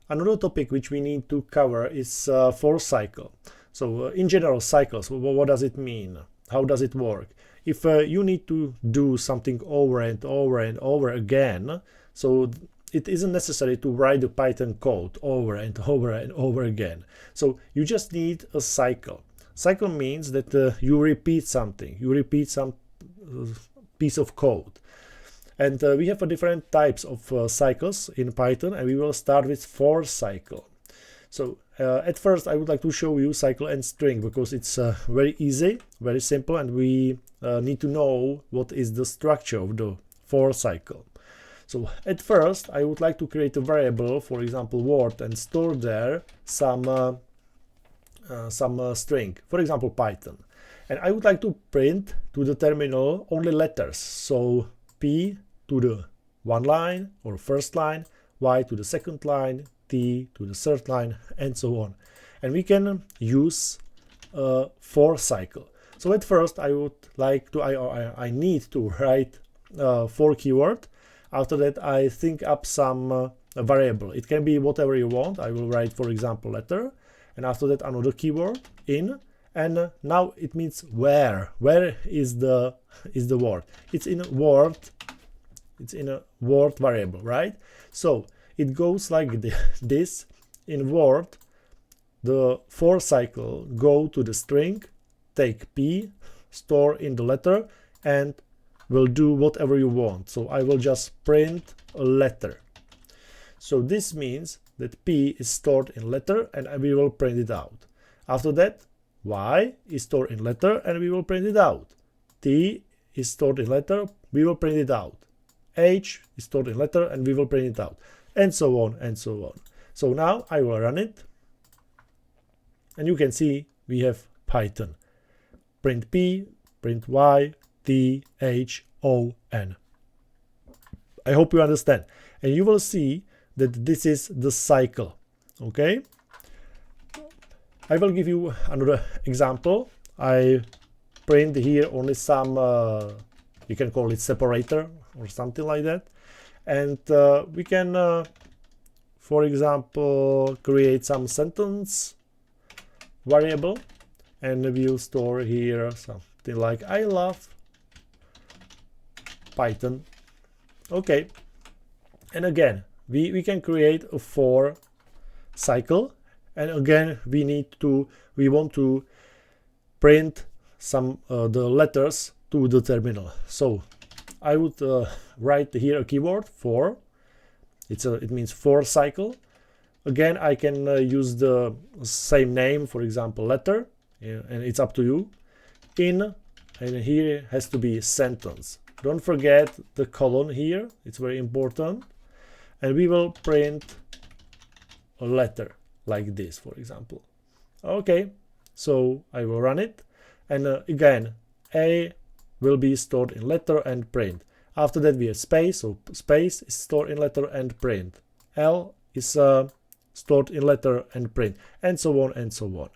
another topic which we need to cover is for cycle. So in general, cycles, what does it mean? How does it work? If you need to do something over and over and over again, so it isn't necessary to write the Python code over and over and over again. So you just need a cycle. Cycle means that you repeat something, you repeat some piece of code. And we have different types of cycles in Python, and we will start with for cycle. So at first I would like to show you cycle and string because it's very easy, very simple, and we need to know what is the structure of the for cycle. So at first I would like to create a variable, for example word, and store there some string, for example Python. And I would like to print to the terminal only letters, so P to the one line or first line, Y to the second line, T to the third line, and so on. And we can use a for cycle. So at first I would like to, I need to write for keyword. After that I think up some variable. It can be whatever you want. I will write, for example, letter, and after that another keyword in, and now it means where. Where is the word? It's in a word. It's in a word variable, right? So it goes like this. In word, the for cycle go to the string, take P, store in the letter, and will do whatever you want. So I will just print a letter. So this means that P is stored in letter, and we will print it out. After that, Y is stored in letter, and we will print it out. T is stored in letter, we will print it out. H is stored in letter, and we will print it out, and so on and so on. So now I will run it, and you can see we have Python. Print P, print Y, T, H, O, N. I hope you understand. And you will see that this is the cycle. Okay? I will give you another example. I print here only some, you can call it separator or something like that. And we can, for example, create some sentence variable, and we'll store here something like I love Python. Okay. And again, we can create a for cycle, and again we want to print some the letters to the terminal. So I would write here a keyword for. It means for cycle. Again, I can use the same name, for example letter, and it's up to you. In, and here has to be sentence. Don't forget the colon here, it's very important. And we will print a letter like this, for example. Okay, so I will run it, and again A will be stored in letter and print. After that we have space, so space is stored in letter and print. L is stored in letter and print, and so on and so on.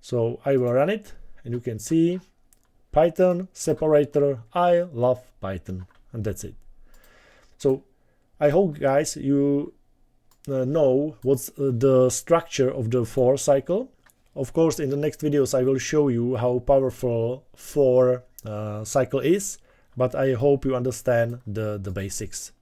So I will run it, and you can see Python separator I love Python, and that's it. So I hope, guys, you know what's the structure of the for cycle. Of course, in the next videos I will show you how powerful for cycle is, but I hope you understand the basics.